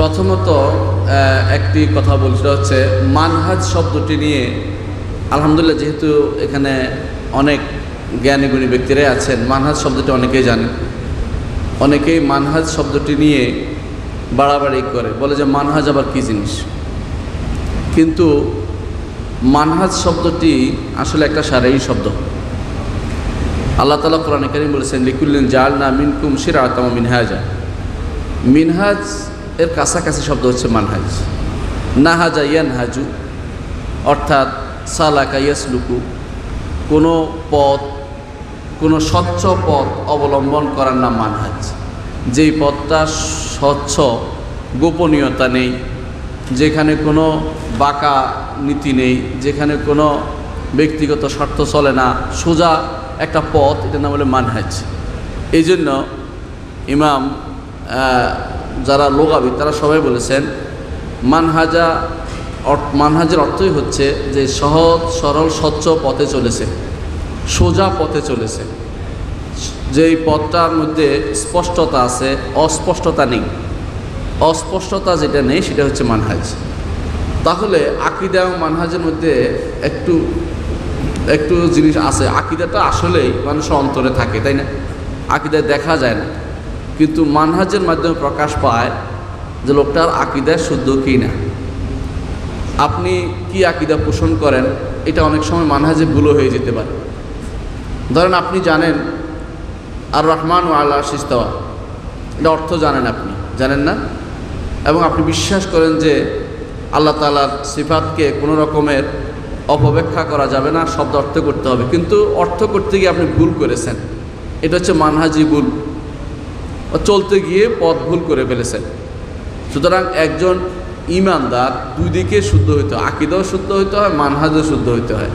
প্রথমত একটি কথা বলতে হচ্ছে মানহাজ শব্দটি নিয়ে আলহামদুলিল্লাহ, যেহেতু এখানে অনেক জ্ঞানী গুণী ব্যক্তিরাই আছেন, মানহাজ শব্দটি অনেকেই জানেন। অনেকেই মানহাজ শব্দটি নিয়ে বাড়াবাড়ি করে, বলে যে মানহাজ আবার কী জিনিস। কিন্তু মানহাজ শব্দটি আসলে একটা শারঈ শব্দ। আল্লাহ তাআলা কোরআনে কারীম বলেছেন লিকুল্লিন জাআলনা মিনকুম শিরআতাম ওয়া মিনহাজা। মিনহাজ এর কাছাকাছি শব্দ হচ্ছে মানহাজ। নাহাজা ইয়ানহাজু অর্থাৎ সালাকা ইয়াসলুকু, কোনো পথ, কোনো স্বচ্ছ পথ অবলম্বন করার নাম মানহাজ। যেই পথটা স্বচ্ছ, গোপনীয়তা নেই, যেখানে কোনো বাঁকা নীতি নেই, যেখানে কোনো ব্যক্তিগত স্বার্থ চলে না, সোজা একটা পথ, এটার নাম হলো মানহাজ। এই জন্য ইমাম যারা লোগাবি তারা সবাই বলেছেন মানহাজের অর্থই হচ্ছে যে সহজ সরল স্বচ্ছ পথে চলেছে, সোজা পথে চলেছে, যেই পথটার মধ্যে স্পষ্টতা আছে, অস্পষ্টতা নেই। অস্পষ্টতা যেটা নেই সেটা হচ্ছে মানহাজ। তাহলে আকীদা এবং মানহাজের মধ্যে একটু জিনিস আছে। আকীদাটা আসলেই মানুষের অন্তরে থাকে, তাই না? আকীদায় দেখা যায় না, কিন্তু মানহাজের মাধ্যমে প্রকাশ পায় যে লোকটার আকীদা শুদ্ধ কি না। আপনি কি আকীদা পোষণ করেন এটা অনেক সময় মানহাজে ভুলও হয়ে যেতে পারে। ধরেন আপনি জানেন আর রহমান ও আল্লাহ ইস্তাওয়া, এটা অর্থ জানেন, আপনি জানেন না, এবং আপনি বিশ্বাস করেন যে আল্লাহ তাআলার সিফাতকে কোনো রকমের অপব্যাখ্যা করা যাবে না, শব্দ অর্থ করতে হবে, কিন্তু অর্থ করতে গিয়ে আপনি ভুল করেছেন। এটা হচ্ছে মানহাজি ভুল, চলতে গিয়ে পথ ভুল করে ফেলেছেন। সুতরাং একজন ঈমানদার দুই দিকে শুদ্ধ হইতে হয়, আকীদাও শুদ্ধ হইতে হয়, মানহাজও শুদ্ধ হইতে হয়।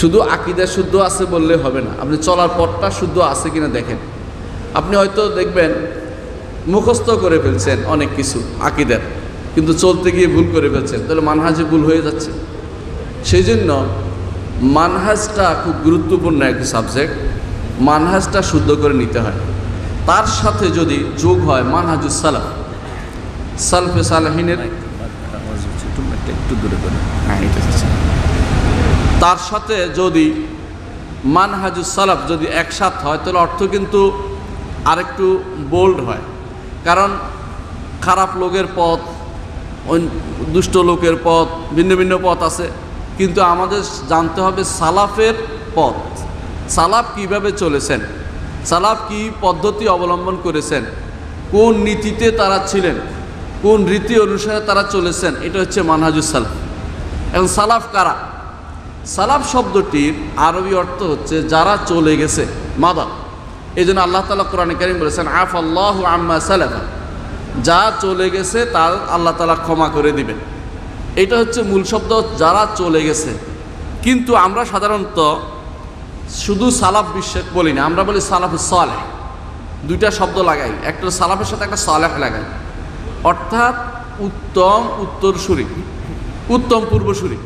শুধু আকীদা শুদ্ধ আছে বললে হবে না, আপনি চলার পথটা শুদ্ধ আছে কিনা দেখেন। আপনি হয়তো দেখবেন মুখস্থ করে ফেলছেন অনেক কিছু আকীদার, কিন্তু চলতে গিয়ে ভুল করে ফেলছেন, তাহলে মানহাজে ভুল হয়ে যাচ্ছে। সেই জন্য মানহাজটা খুব গুরুত্বপূর্ণ একটি সাবজেক্ট। মানহাজটা শুদ্ধ করে নিতে হয়। তার সাথে যদি যোগ হয় মানহাজুস সালাফ, সালফে সালেহিনের, তার সাথে যদি মানহাজুস সালাফ যদি একসাথ হয়, তাহলে অর্থ কিন্তু আরেকটু বোল্ড হয়। কারণ খারাপ লোকের পথ, দুষ্ট লোকের পথ, ভিন্ন ভিন্ন পথ আছে, কিন্তু আমাদের জানতে হবে সালাফের পথ। সালাফ কিভাবে চলেছেন, সালাফ কি পদ্ধতি অবলম্বন করেছেন, কোন নীতিতে তারা ছিলেন, কোন রীতি অনুসারে তারা চলেছেন, এটা হচ্ছে মানহাজুস সালাফ। এখন সালাফ কারা? সালাফ শব্দটির আরবি অর্থ হচ্ছে যারা চলে গেছে, মাদা। এই জন্য আল্লাহ তাআলা কোরআনে কারীম বলেছেন আফাল্লাহু আম্মা সালাফা, যা চলে গেছে তার আল্লাহ তাআলা ক্ষমা করে দিবেন। এটা হচ্ছে মূল শব্দ, যারা চলে গেছে। কিন্তু আমরা সাধারণত শুধু সালাফ বিশ্বাস বলি না, আমরা বলি সালাফুস সালেহ। দুইটা শব্দ লাগাই, একটা সালাফের সাথে একটা সালেহ লাগাই, অর্থাৎ উত্তম উত্তরসূরি, উত্তম পূর্বসূরি।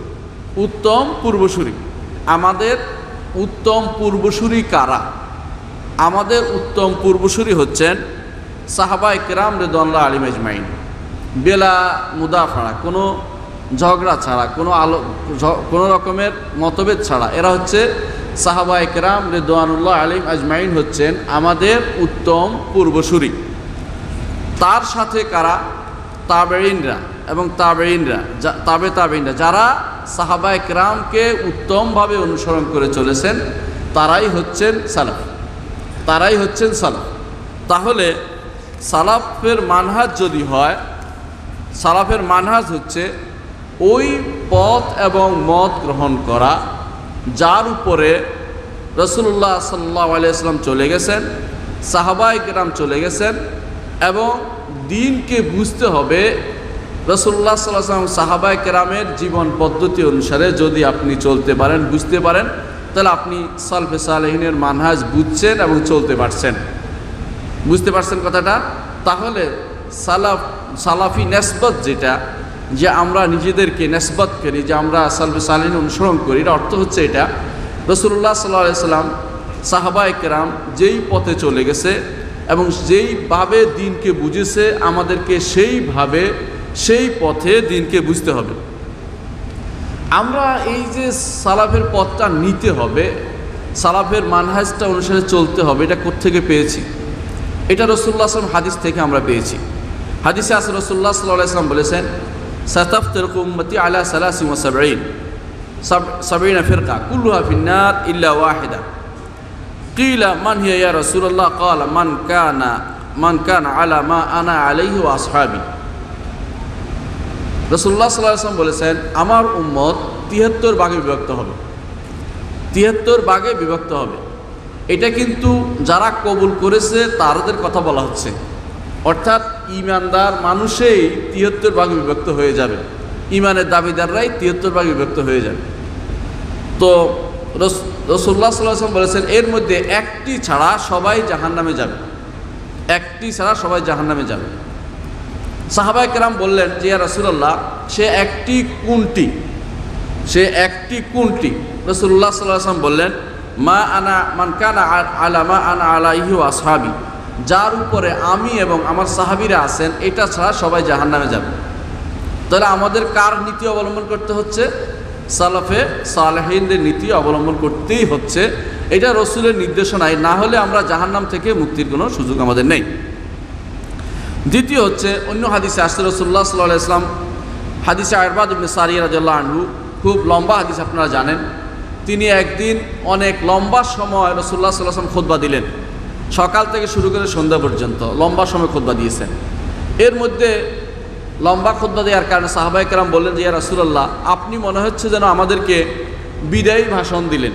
উত্তম পূর্বসূরি, আমাদের উত্তম পূর্বসূরি কারা? আমাদের উত্তম পূর্বসূরি হচ্ছেন সাহাবায়ে কেরাম রিদওয়ানুল্লাহ আলাইহিম আজমাইন, বেলা মুদাফারা, কোনো ঝগড়া ছাড়া, কোনো রকমের মতভেদ ছাড়া। এরা হচ্ছে সাহাবায়ে কেরাম রিদওয়ানুল্লাহ আলাইহিম আজমাইন, হচ্ছেন আমাদের উত্তম পূর্বসূরি। তার সাথে কারা? তাবেঈনরা এবং তাবেঈনরা, যারা সাহাবায়ে কেরামকে উত্তমভাবে অনুসরণ করে চলেছেন, তারাই হচ্ছেন সালাফ, তারাই হচ্ছেন সালাফ। তাহলে সালাফের মানহাজ যদি হয়, সালাফের মানহাজ হচ্ছে ওই পথ এবং মত গ্রহণ করা যার উপরে রাসূলুল্লাহ সাল্লাল্লাহু আলাইহি ওয়াসাল্লাম চলে গেছেন, সাহাবায়ে কেরাম চলে গেছেন, এবং দ্বীনকে বুঝতে হবে রাসূলুল্লাহ সাল্লাল্লাহু আলাইহি ওয়াসাল্লাম সাহাবায়ে কেরামের জীবন পদ্ধতি অনুসারে যদি আপনি চলতে পারেন, বুঝতে পারেন, তাহলে আপনি সালফে সালেহিনের মানহাজ বুঝছেন এবং চলতে পারছেন। বুঝতে পারছেন কথাটা? তাহলে সালাফি নেসবত, যেটা যে আমরা নিজেদেরকে নেসবত করি, যে আমরা সালফে সালেহিন অনুসরণ করি, এর অর্থ হচ্ছে এটা রাসূলুল্লাহ সাল্লাল্লাহু আলাইহি ওয়াসাল্লাম সাহাবায়ে কেরাম যেই পথে চলে গেছে এবং যেইভাবে দিনকে বুঝেছে আমাদেরকে সেইভাবে সেই পথে দিনকে বুঝতে হবে। আমরা এই যে সালাফের পথটা নিতে হবে, সালাফের মানহাজটা অনুসারে চলতে হবে, এটা কোত্থেকে পেয়েছি? এটা রাসূলুল্লাহ সাল্লাল্লাহু আলাইহি ওয়াসাল্লাম হাদিস থেকে আমরা পেয়েছি। হাদিসে আছে রাসূলুল্লাহ সাল্লাল্লাহু আলাইহি ওয়াসাল্লাম বলেছেন, সাতাফতারিকু উম্মতি আলা 73 ফিরকা কুল্লুহা ফিন্নার ইল্লা ওয়াহিদা কিলা মান হিয়া ইয়া রাসূলুল্লাহ ক্বালা মান কানা আলা মা আনা আলাইহি ওয়া আসহাবি। রাসূলুল্লাহ সাল্লাল্লাহু আলাইহি ওয়াসাল্লাম বলেছেন, আমার উম্মত 73 ভাগে বিভক্ত হবে। 73 ভাগে বিভক্ত হবে। এটা কিন্তু যারা কবুল করেছে তাদের কথা বলা হচ্ছে, অর্থাৎ ঈমানদার মানুষেই 73 ভাগে বিভক্ত হয়ে যাবে, ঈমানের দাবিদাররাই 73 ভাগে বিভক্ত হয়ে যাবে। তো রাসূলুল্লাহ সাল্লাল্লাহু আলাইহি ওয়াসাল্লাম বলেছেন, এর মধ্যে একটি ছাড়া সবাই জাহান্নামে যাবে, একটি ছাড়া সবাই জাহান্নামে যাবে। সাহাবায়ে কেরাম বললেন যে ইয়া রাসূলুল্লাহ, সে একটি কোনটি? সে একটি কোনটি? রাসূলুল্লাহ সাল্লাল্লাহু আলাইহি ওয়াসাল্লাম বললেন, মান কানা আলা মা আনা আলাইহি ওয়া আসহাবি, যার উপরে আমি এবং আমার সাহাবীরা আছেন, এটা ছাড়া সবাই জাহান্নামে যাবে। তাহলে আমাদের কার নীতি অবলম্বন করতে হচ্ছে? সালাফে সালেহিনদের নীতি অবলম্বন করতেই হচ্ছে। এটা রাসূলের নির্দেশনায়, না হলে আমরা জাহান্নাম থেকে মুক্তির কোনো সুযোগ আমাদের নেই। দ্বিতীয় হচ্ছে, অন্য হাদিসে আসছে রাসূলুল্লাহ সাল্লাল্লাহু আলাইহি ওয়াসাল্লাম, হাদিসে ইরবাদ ইবনে সারিয়া রাদিয়াল্লাহু আনহু, খুব লম্বা হাদিস, আপনারা জানেন। তিনি একদিন অনেক লম্বা সময় রাসূলুল্লাহ সাল্লাল্লাহু আলাইহি ওয়াসাল্লাম খুতবা দিলেন, সকাল থেকে শুরু করে সন্ধ্যা পর্যন্ত লম্বা সময় খুতবা দিয়েছেন। এর মধ্যে লম্বা খুতবা দেওয়ার কারণে সাহাবায়ে কেরাম বললেন যে ইয়া রাসূলুল্লাহ, আপনি মনে হচ্ছে যেন আমাদেরকে বিদায়ী ভাষণ দিলেন,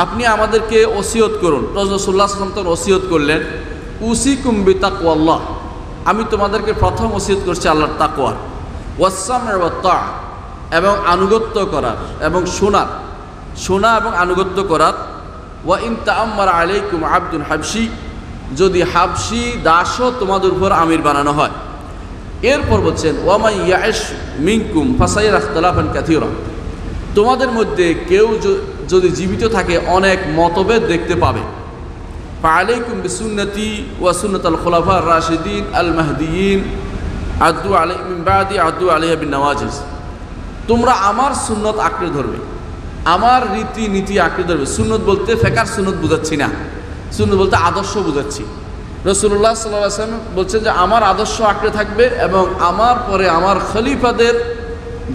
আপনি আমাদেরকে ওসিয়ত করুন। রাসূলুল্লাহ সাল্লাল্লাহু আলাইহি ওয়াসাল্লাম তখন ওসিয়ত করলেন, উসিকুম বিতাকওয়াল্লাহ, আমি তোমাদেরকে প্রথম ওসিয়ত করছি আল্লাহর তাকওয়ার, ওয়াসসামঈ ওয়াত তাআ, এবং আনুগত্য করার এবং শোনা এবং আনুগত্য করার। ওয়া ইন তাআম্মারা আলাইকুম আবদুন হাবশি, যদি হাবশি দাসও তোমাদের উপর আমির বানানো হয়। এরপর বলছেন, ওয়া মান ইয়াইশ মিনকুম ফাসায়ারা ইখতিলাফান কাসীরা, তোমাদের মধ্যে কেউ যদি জীবিত থাকে অনেক মতভেদ দেখতে পাবে। ফাআলাইকুম বিসুন্নতি ওয়া সুন্নাতাল খুলাফা আর রাশিদিন আল মাহদিয়িন আদু আলাই মিন বাদি আদু আলাইহা বিন নওয়াজিজ, তোমরা আমার সুন্নত আঁকড়ে ধরবে, আমার রীতিনীতি আঁকড়ে ধরবে। সুন্নত বলতে ফেকার সুন্নত বুঝাচ্ছি না, সুন্নত বলতে আদর্শ বুঝাচ্ছি। রাসূলুল্লাহ সাল্লাল্লাহু আলাইহি ওয়াসাল্লাম বলছেন যে আমার আদর্শ আঁকড়ে থাকবে, এবং আমার পরে আমার খলিফাদের,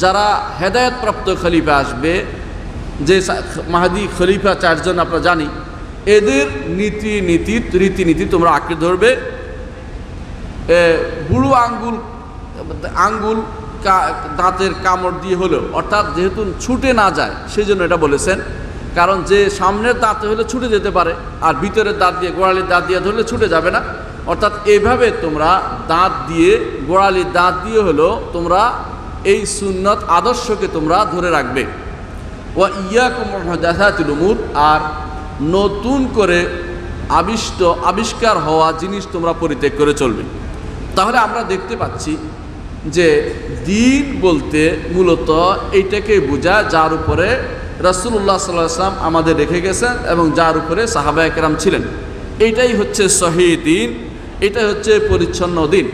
যারা হেদায়েতপ্রাপ্ত খলিফা আসবে, যে মাহদি খলিফা 4 জন আপনারা জানি, এদের রীতিনীতি তোমরা আঁকড়ে ধরবে। বুড়ো আঙ্গুল দাঁতের কামড় দিয়ে হলেও, অর্থাৎ যেহেতু ছুটে না যায় সেই জন্য এটা বলেছেন, কারণ যে সামনের দাঁতে হলে ছুটে যেতে পারে, আর ভিতরের দাঁত দিয়ে, গোড়ালির দাঁত দিয়ে ধরলে ছুটে যাবে না। অর্থাৎ এইভাবে তোমরা দাঁত দিয়ে, গোড়ালির দাঁত দিয়ে হলেও তোমরা এই সুন্নত আদর্শকে তোমরা ধরে রাখবে। ওয়া ইয়াকুম মুহদাসাতিল উমুর, আর নতুন করে আবিষ্কার হওয়া জিনিস তোমরা পরিত্যাগ করে চলবে। তাহলে আমরা দেখতে পাচ্ছি যে দিন বলতে মূলত এইটাকে বোঝায় যার উপরে রাসূলুল্লাহ সাল্লাল্লাহু আলাইহি ওয়াসাল্লাম আমাদের রেখে গেছেন এবং যার উপরে সাহাবায়ে কেরাম ছিলেন। এইটাই হচ্ছে সহিহ দিন, এটাই হচ্ছে পরিচ্ছন্ন দিন।